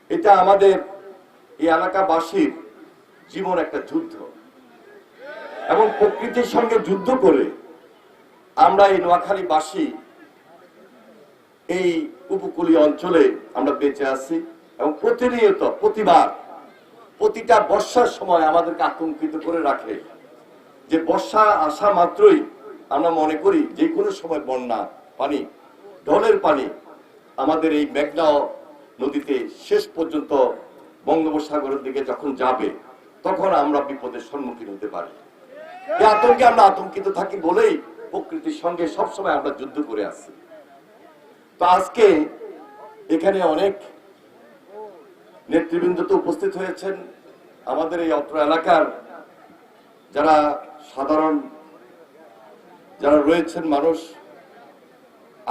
এটা আমাদের এই এলাকাবাসীর জীবন একটা যুদ্ধ, এবং প্রকৃতির সঙ্গে যুদ্ধ করে আমরা এই নোয়াখালীবাসী এই উপকূলীয় অঞ্চলে আমরা বেঁচে আছি। এবং প্রতিনিয়ত প্রতিটা বর্ষার সময় আমাদেরকে আতঙ্কিত করে রাখে যে বর্ষা আসা মাত্রই আমরা মনে করি যে কোনো সময় বন্যা পানি, ঢলের পানি আমাদের এই মেঘনা নদীতে শেষ পর্যন্ত বঙ্গোপসাগরের দিকে যখন যাবে তখন আমরা বিপদের সম্মুখীন হতে পারি। এই আতঙ্কে আমরা আতঙ্কিত থাকি বলেই প্রকৃতির সঙ্গে সবসময় আমরা যুদ্ধ করে আসছি। তো আজকে এখানে অনেক নেতৃবৃন্দ তো উপস্থিত হয়েছেন, আমাদের এই অত্র এলাকার যারা সাধারণ যারা রয়েছেন মানুষ,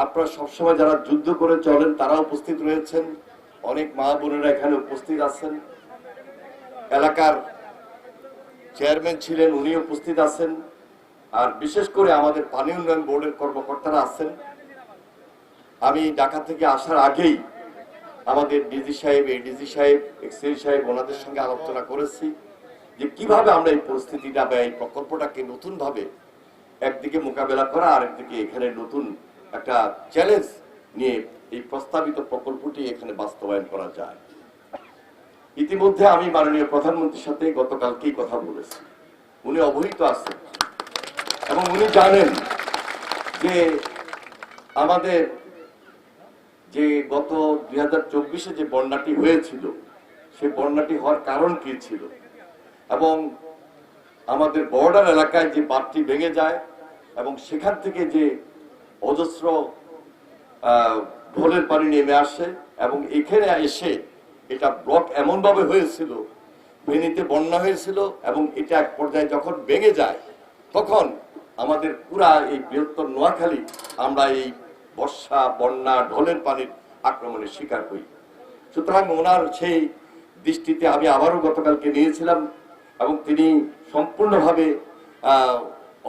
আপনারা সবসময় যারা যুদ্ধ করে চলেন তারা উপস্থিত রয়েছেন, অনেক মা বোনেরা এখানে উপস্থিত আছেন, এলাকার চেয়ারম্যান ছিলেন উনি উপস্থিত আছেন, আর বিশেষ করে আমাদের পানি উন্নয়ন বোর্ডের কর্মকর্তারা আছেন। আমি ঢাকা থেকে আসার আগেই আমাদের ডিজি সাহেব, এডিজি সাহেব, এক্সএল সাহেব ওনাদের সঙ্গে আলোচনা করেছি যে কিভাবে আমরা এই পরিস্থিতিটা বা এই প্রকল্পটাকে নতুন ভাবে একদিকে মোকাবেলা করা, আরেকদিকে এখানে নতুন একটা চ্যালেঞ্জ নিয়ে এই প্রস্তাবিত প্রকল্পটি এখানে বাস্তবায়ন করা যায়। ইতিমধ্যে আমি মাননীয় প্রধানমন্ত্রীর সাথে গতকালকেই কথা বলেছি, উনি অবহিত আছেন এবং উনি জানেন যে আমাদের যে গত 2024-এ যে বন্যাটি হয়েছিল সেই বন্যাটি হওয়ার কারণ কি ছিল, এবং আমাদের বর্ডার এলাকায় যে বাঁধটি ভেঙে যায় এবং সেখান থেকে যে অজস্র ঢলের পানি নেমে আসে এবং এখানে এসে এটা ব্লক এমন ভাবে হয়েছিল, ফেনীতে বন্যা হয়েছিল এবং এটা এক পর্যায়ে যখন ভেঙে যায় তখন আমাদের পুরা এই বৃহত্তর নোয়াখালী আমরা এই বর্ষা, বন্যা, ঢলের পানির আক্রমণের শিকার হই। সুতরাং ওনার সেই দৃষ্টিতে আমি আবারও গতকালকে নিয়েছিলাম এবং তিনি সম্পূর্ণভাবে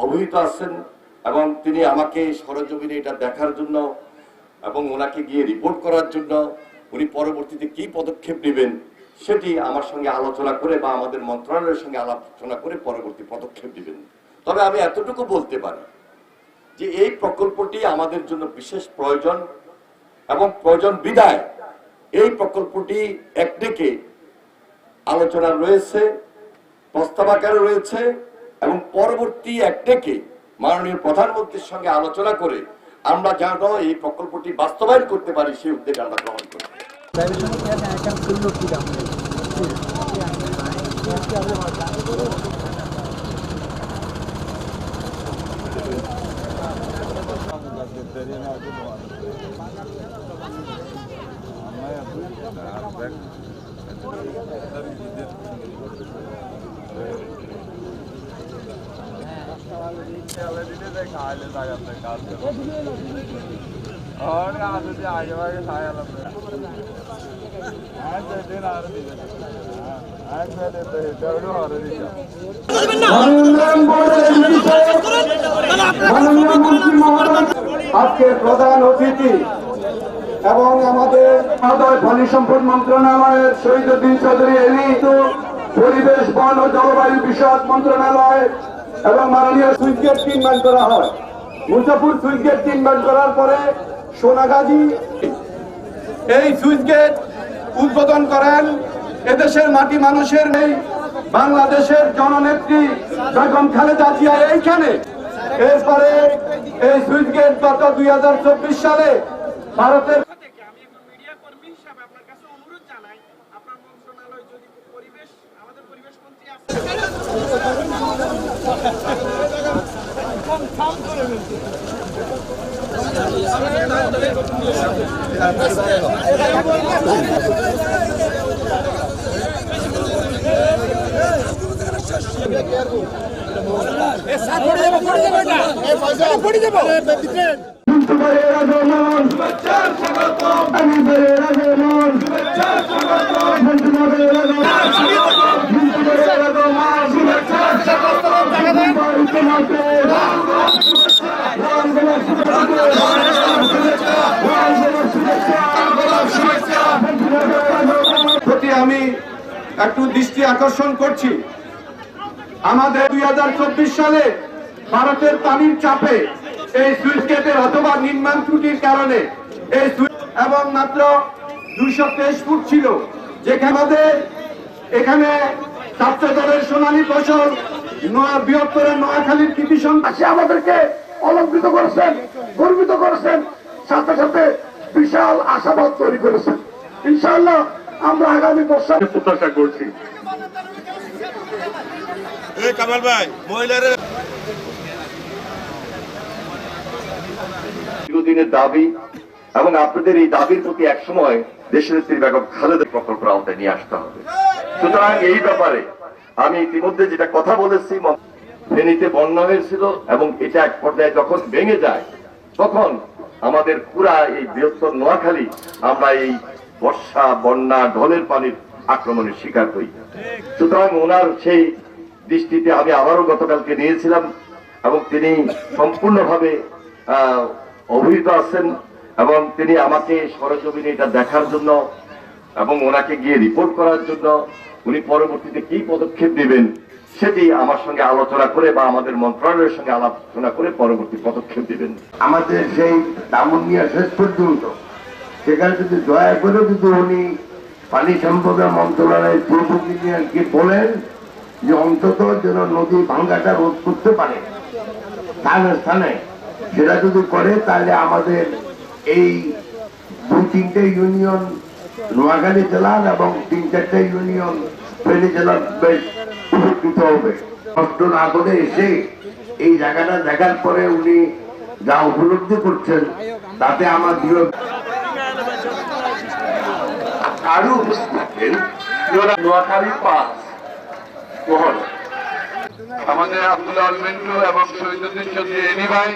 অবহিত আছেন এবং তিনি আমাকে সরজমিনে এটা দেখার জন্য এবং ওনাকে গিয়ে রিপোর্ট করার জন্য উনি পরবর্তীতে কি পদক্ষেপ নেবেন সেটি আমার সঙ্গে আলোচনা করে বা আমাদের মন্ত্রণালয়ের সঙ্গে আলোচনা করে পরবর্তী পদক্ষেপ নেবেন। তবে আমি এতটুকু বলতে পারি যে এই প্রকল্পটি আমাদের জন্য বিশেষ প্রয়োজন এবং প্রয়োজন বিধায় এই প্রকল্পটি একদিকে আলোচনা রয়েছে, প্রস্তাব আকারে রয়েছে এবং পরবর্তী একদিকে মাননীয় প্রধানমন্ত্রীর সঙ্গে আলোচনা করে আমরা যেন এই প্রকল্পটি বাস্তবায়ন করতে পারি সেই উদ্যোগ আমরা গ্রহণ করি। আজকে প্রধান অতিথি এবং আমাদের পানি সম্পদ মন্ত্রণালয়ের শহীদুদ্দিন চৌধুরী পরিবেশ, বন ও জলবায়ু বিষয়ক মন্ত্রণালয় এবং মাননীয় সুইচ গেট নির্মাণ করা হয়। মুসাফুর সুইচ গেট নির্মাণ করার পরে সোনাগাজী এই সুইচ গেট উদ্বোধন করেন এদেশের মাটি মানুষের নেই বাংলাদেশের জননেত্রী বেগম খালেদা জিয়া এইখানে। এরপরে এই সুইচ গেট গত 2024 সালে ভারতের আমি একটু দৃষ্টি আকর্ষণ করছি। আমাদের 2024 সালে ভারতের পানির চাপে এই সুইচ গেটের অথবা নির্মাণ ত্রুটির কারণে এই এবং মাত্র 223 ফুট ছিল, যেখানে আমাদের এখানে ছাত্র দলের সোনালী ফসল বৃহত্তরের নোয়াখালীর কৃতি সন্ত্রাসী আমাদেরকে অলঙ্কৃত করেছেন, গর্বিত করেছেন, সাথে সাথে বিশাল আশাবাদ তৈরি করেছেন। ইনশাআল্লাহ আমরা আগামী বছর প্রত্যাশা করছি। কামাল ভাই মহিলাদের দীর্ঘদিনের দাবি এবং আপনাদের এই দাবির প্রতি একসময় দেশনেত্রী বেগম খালেদা প্রকল্পের আওতায় নিয়ে আসতে হবে। সুতরাং এই ব্যাপারে আমি ইতিমধ্যে যেটা কথা বলেছি, ফেনীতে বন্যা হয়েছিল এবং এটা এক পর্যায়ে যখন ভেঙে যায় তখন আমাদের পুরা এই বৃহত্তর নোয়াখালী আমরা এই বর্ষা, বন্যা, ঢলের পানির আক্রমণের শিকার হই। সুতরাং ওনার সেই দৃষ্টিতে আমি আবারও গতকালকে নিয়েছিলাম এবং তিনি সম্পূর্ণভাবে অভিহিত আছেন এবং তিনি আমাকে সরেজমিনে এটা দেখার জন্য এবং ওনাকে গিয়ে রিপোর্ট করার জন্য উনি পরবর্তীতে কি পদক্ষেপ নেবেন সেটি আমার সঙ্গে আলোচনা করে বা আমাদের মন্ত্রণালয়ের সঙ্গে আলোচনা করে পরবর্তী পদক্ষেপ দিবেন। আমাদের সেই দামনিয়া শেষ পর্যন্ত সেখানে যদি দয়া করে যদি উনি পানি সম্পদ মন্ত্রণালয়ের পূর্ব ইঞ্জিনিয়ারকে বলেন যে অন্তত যেন নদী ভাঙ্গাটা রোধ করতে পারে স্থানে স্থানে, সেটা যদি করে তাহলে আমাদের এই 2-3টে ইউনিয়ন নোয়াখালী জেলার এবং 3-4টে ইউনিয়ন ফেনী জেলার বেশ উপকৃত হবে। কষ্ট না করে এসে এই জায়গাটা দেখার পরে উনি যা উপলব্ধি করছেন তাতে আমার দৃঢ় আরো উপস্থিত থাকেন নোয়াখালী 5 মহল আমাদের আব্দুল্লাহ আল মেন্টু এবং শহীদুদ্দিন চৌধুরী এনি ভাই।